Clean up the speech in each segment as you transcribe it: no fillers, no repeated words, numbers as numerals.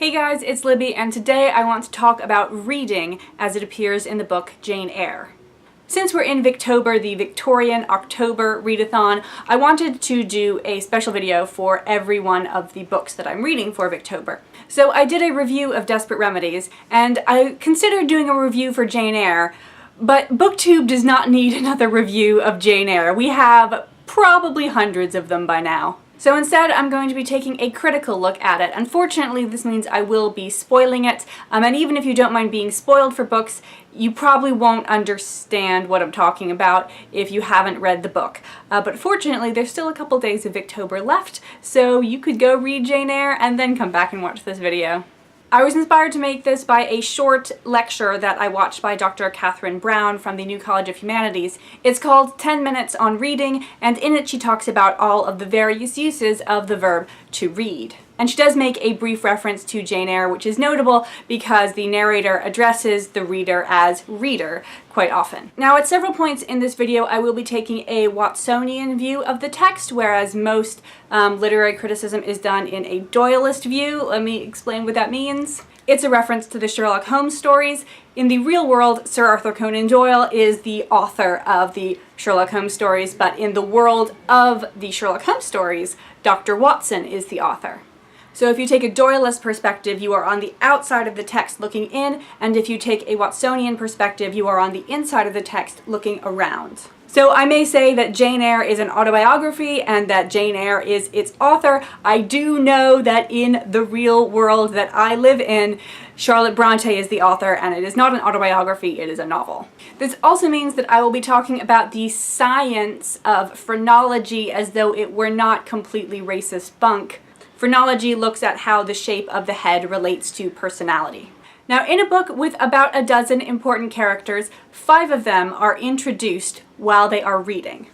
Hey guys, it's Libby, and today I want to talk about reading as it appears in the book Jane Eyre. Since we're in Victober, the Victorian October readathon, I wanted to do a special video for every one of the books that I'm reading for Victober. So I did a review of Desperate Remedies, and I considered doing a review for Jane Eyre, but BookTube does not need another review of Jane Eyre. We have probably hundreds of them by now. So instead, I'm going to be taking a critical look at it. Unfortunately, this means I will be spoiling it, and even if you don't mind being spoiled for books, you probably won't understand what I'm talking about if you haven't read the book. But fortunately, there's still a couple days of Victober left, so you could go read Jane Eyre and then come back and watch this video. I was inspired to make this by a short lecture that I watched by Dr. Catherine Brown from the New College of Humanities. It's called 10 Minutes on Reading, and in it she talks about all of the various uses of the verb to read. And she does make a brief reference to Jane Eyre, which is notable because the narrator addresses the reader as reader quite often. Now, at several points in this video, I will be taking a Watsonian view of the text, whereas most literary criticism is done in a Doyleist view. Let me explain what that means. It's a reference to the Sherlock Holmes stories. In the real world, Sir Arthur Conan Doyle is the author of the Sherlock Holmes stories, but in the world of the Sherlock Holmes stories, Dr. Watson is the author. So if you take a Doyleist perspective, you are on the outside of the text looking in, and if you take a Watsonian perspective, you are on the inside of the text looking around. So I may say that Jane Eyre is an autobiography and that Jane Eyre is its author. I do know that in the real world that I live in, Charlotte Bronte is the author, and it is not an autobiography, it is a novel. This also means that I will be talking about the science of phrenology as though it were not completely racist bunk. Phrenology looks at how the shape of the head relates to personality. Now, in a book with about a dozen important characters, 5 of them are introduced while they are reading.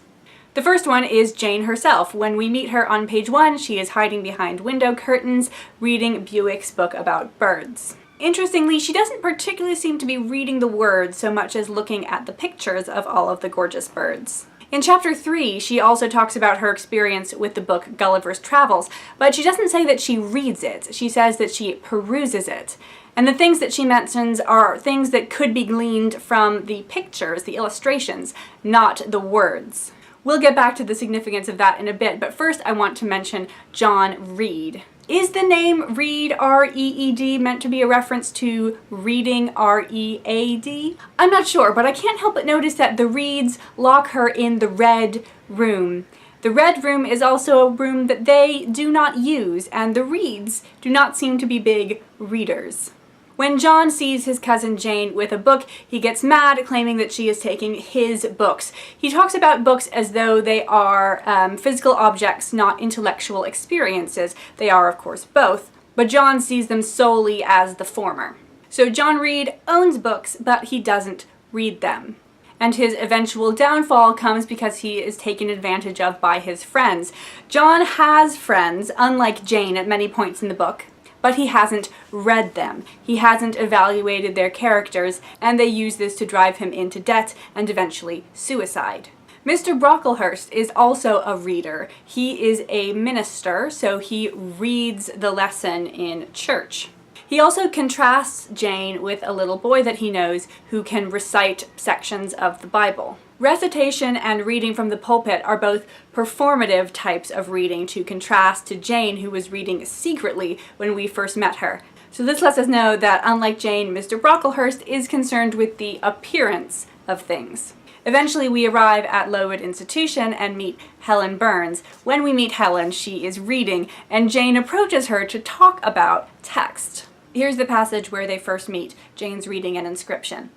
The first one is Jane herself. When we meet her on page 1, she is hiding behind window curtains, reading Bewick's book about birds. Interestingly, she doesn't particularly seem to be reading the words so much as looking at the pictures of all of the gorgeous birds. In chapter 3, she also talks about her experience with the book Gulliver's Travels, but she doesn't say that she reads it. She says that she peruses it. And the things that she mentions are things that could be gleaned from the pictures, the illustrations, not the words. We'll get back to the significance of that in a bit, but first I want to mention John Reed. Is the name Reed, R-E-E-D, meant to be a reference to reading, R-E-A-D? I'm not sure, but I can't help but notice that the Reeds lock her in the Red Room. The Red Room is also a room that they do not use, and the Reeds do not seem to be big readers. When John sees his cousin Jane with a book, he gets mad, claiming that she is taking his books. He talks about books as though they are physical objects, not intellectual experiences. They are, of course, both, but John sees them solely as the former. So John Reed owns books, but he doesn't read them. And his eventual downfall comes because he is taken advantage of by his friends. John has friends, unlike Jane at many points in the book, but he hasn't read them. He hasn't evaluated their characters, and they use this to drive him into debt and eventually suicide. Mr. Brocklehurst is also a reader. He is a minister, so he reads the lesson in church. He also contrasts Jane with a little boy that he knows who can recite sections of the Bible. Recitation and reading from the pulpit are both performative types of reading to contrast to Jane, who was reading secretly when we first met her. So this lets us know that, unlike Jane, Mr. Brocklehurst is concerned with the appearance of things. Eventually, we arrive at Lowood Institution and meet Helen Burns. When we meet Helen, she is reading, and Jane approaches her to talk about text. Here's the passage where they first meet. Jane's reading an inscription.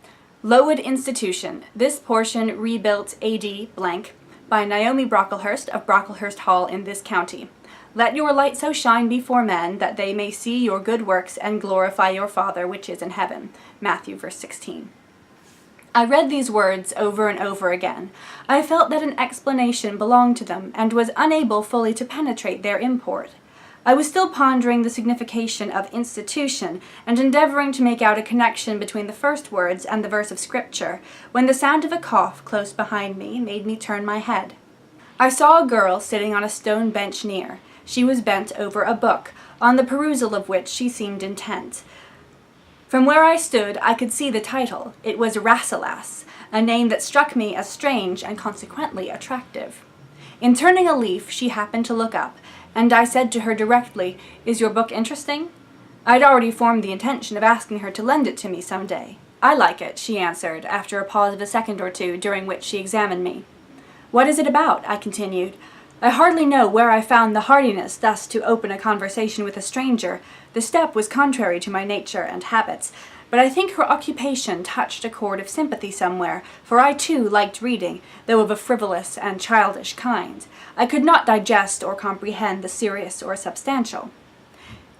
Lowood Institution, this portion rebuilt A.D. blank by Naomi Brocklehurst of Brocklehurst Hall in this county. Let your light so shine before men that they may see your good works and glorify your Father which is in heaven. Matthew verse 16. I read these words over and over again. I felt that an explanation belonged to them and was unable fully to penetrate their import. I was still pondering the signification of institution and endeavoring to make out a connection between the first words and the verse of Scripture, when the sound of a cough close behind me made me turn my head. I saw a girl sitting on a stone bench near. She was bent over a book. on the perusal of which she seemed intent. From where I stood, I could see the title. It was Rasselas, a name that struck me as strange and consequently attractive. In turning a leaf, she happened to look up, and I said to her directly, "Is your book interesting?" I'd already formed the intention of asking her to lend it to me some day. "I like it," she answered, after a pause of a second or two, during which she examined me. "What is it about?" I continued. I hardly know where I found the hardiness thus to open a conversation with a stranger. The step was contrary to my nature and habits, but I think her occupation touched a chord of sympathy somewhere, for I too liked reading, though of a frivolous and childish kind. I could not digest or comprehend the serious or substantial.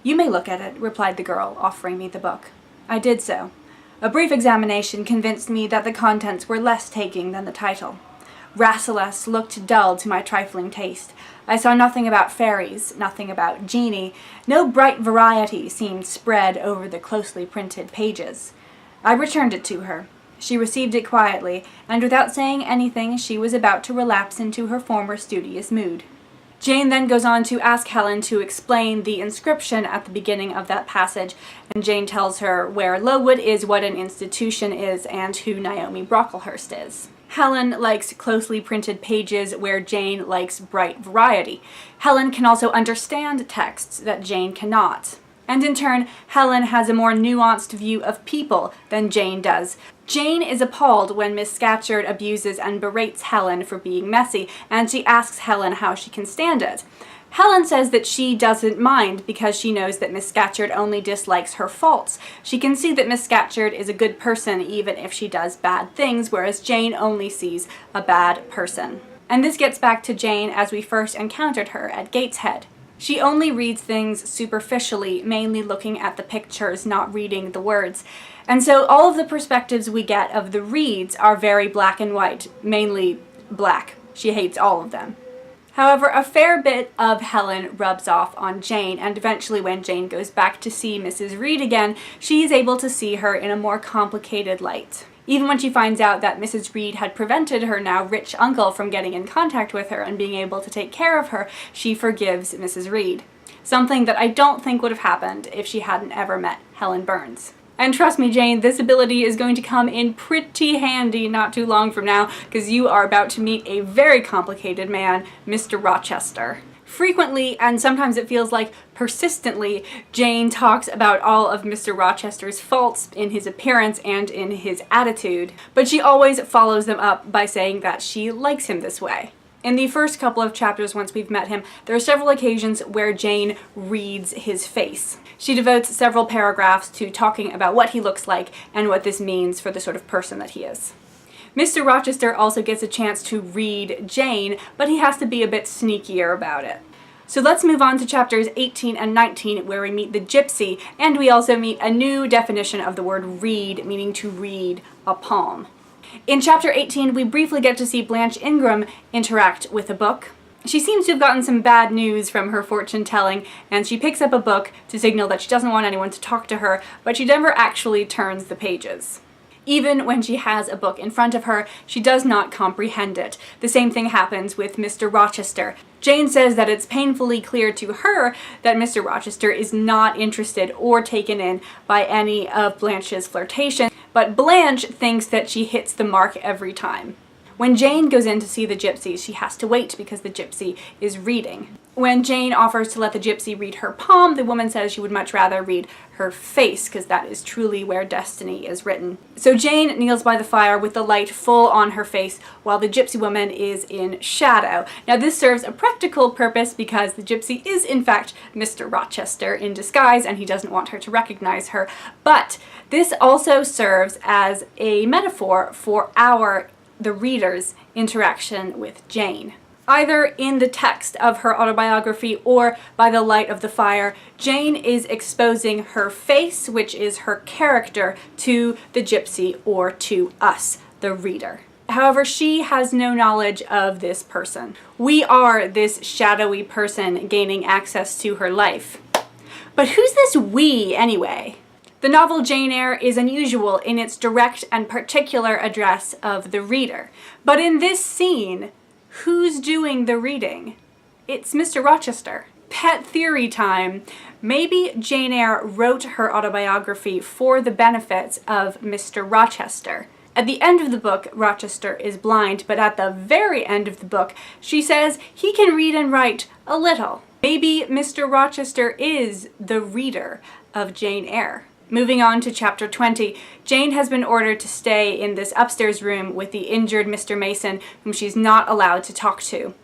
"You may look at it," replied the girl, offering me the book. I did so. A brief examination convinced me that the contents were less taking than the title. Rasselas looked dull to my trifling taste. I saw nothing about fairies, nothing about genii. No bright variety seemed spread over the closely printed pages. I returned it to her. She received it quietly, and without saying anything, she was about to relapse into her former studious mood. Jane then goes on to ask Helen to explain the inscription at the beginning of that passage, and Jane tells her where Lowood is, what an institution is, and who Naomi Brocklehurst is. Helen likes closely printed pages where Jane likes bright variety. Helen can also understand texts that Jane cannot. And in turn, Helen has a more nuanced view of people than Jane does. Jane is appalled when Miss Scatcherd abuses and berates Helen for being messy, and she asks Helen how she can stand it. Helen says that she doesn't mind because she knows that Miss Scatcherd only dislikes her faults. She can see that Miss Scatcherd is a good person even if she does bad things, whereas Jane only sees a bad person. And this gets back to Jane as we first encountered her at Gateshead. She only reads things superficially, mainly looking at the pictures, not reading the words. And so all of the perspectives we get of the reads are very black and white, mainly black. She hates all of them. However, a fair bit of Helen rubs off on Jane, and eventually when Jane goes back to see Mrs. Reed again, she is able to see her in a more complicated light. Even when she finds out that Mrs. Reed had prevented her now rich uncle from getting in contact with her and being able to take care of her, she forgives Mrs. Reed. Something that I don't think would have happened if she hadn't ever met Helen Burns. And trust me, Jane, this ability is going to come in pretty handy not too long from now, because you are about to meet a very complicated man, Mr. Rochester. Frequently, and sometimes it feels like persistently, Jane talks about all of Mr. Rochester's faults in his appearance and in his attitude, but she always follows them up by saying that she likes him this way. In the first couple of chapters, once we've met him, there are several occasions where Jane reads his face. She devotes several paragraphs to talking about what he looks like and what this means for the sort of person that he is. Mr. Rochester also gets a chance to read Jane, but he has to be a bit sneakier about it. So let's move on to chapters 18 and 19, where we meet the gypsy, and we also meet a new definition of the word read, meaning to read a palm. In chapter 18, we briefly get to see Blanche Ingram interact with a book. She seems to have gotten some bad news from her fortune-telling, and she picks up a book to signal that she doesn't want anyone to talk to her, but she never actually turns the pages. Even when she has a book in front of her, she does not comprehend it. The same thing happens with Mr. Rochester. Jane says that it's painfully clear to her that Mr. Rochester is not interested or taken in by any of Blanche's flirtation, but Blanche thinks that she hits the mark every time. When Jane goes in to see the gypsy, she has to wait because the gypsy is reading. When Jane offers to let the gypsy read her palm, the woman says she would much rather read her face, because that is truly where destiny is written. So Jane kneels by the fire with the light full on her face, while the gypsy woman is in shadow. Now this serves a practical purpose because the gypsy is in fact Mr. Rochester in disguise, and he doesn't want her to recognize her. But this also serves as a metaphor for the reader's interaction with Jane. Either in the text of her autobiography or by the light of the fire, Jane is exposing her face, which is her character, to the gypsy or to us, the reader. However, she has no knowledge of this person. We are this shadowy person gaining access to her life. But who's this we, anyway? The novel Jane Eyre is unusual in its direct and particular address of the reader. But in this scene, who's doing the reading? It's Mr. Rochester. Pet theory time. Maybe Jane Eyre wrote her autobiography for the benefits of Mr. Rochester. At the end of the book, Rochester is blind, but at the very end of the book, she says he can read and write a little. Maybe Mr. Rochester is the reader of Jane Eyre. Moving on to chapter 20, Jane has been ordered to stay in this upstairs room with the injured Mr. Mason, whom she's not allowed to talk to.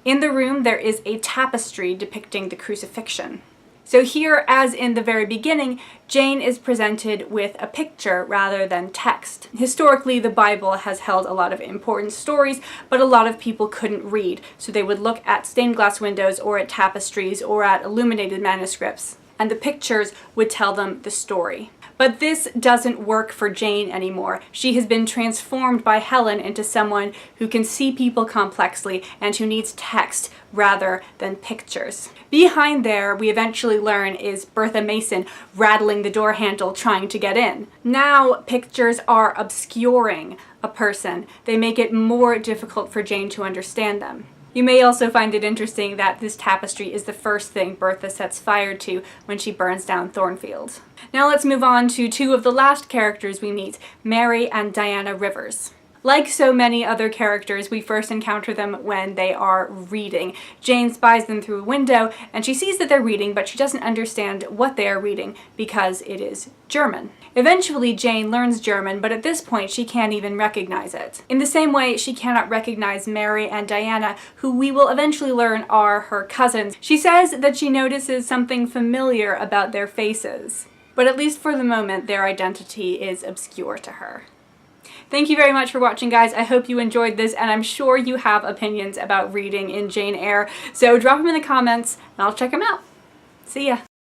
In the room, there is a tapestry depicting the crucifixion. So here, as in the very beginning, Jane is presented with a picture rather than text. Historically, the Bible has held a lot of important stories, but a lot of people couldn't read, so they would look at stained glass windows or at tapestries or at illuminated manuscripts, and the pictures would tell them the story. But this doesn't work for Jane anymore. She has been transformed by Helen into someone who can see people complexly and who needs text rather than pictures. Behind there, we eventually learn, is Bertha Mason rattling the door handle trying to get in. Now pictures are obscuring a person. They make it more difficult for Jane to understand them. You may also find it interesting that this tapestry is the first thing Bertha sets fire to when she burns down Thornfield. Now let's move on to two of the last characters we meet, Mary and Diana Rivers. Like so many other characters, we first encounter them when they are reading. Jane spies them through a window, and she sees that they're reading, but she doesn't understand what they are reading because it is German. Eventually, Jane learns German, but at this point, she can't even recognize it. In the same way, she cannot recognize Mary and Diana, who we will eventually learn are her cousins. She says that she notices something familiar about their faces, but at least for the moment, their identity is obscure to her. Thank you very much for watching, guys. I hope you enjoyed this, and I'm sure you have opinions about reading in Jane Eyre, so drop them in the comments, and I'll check them out. See ya!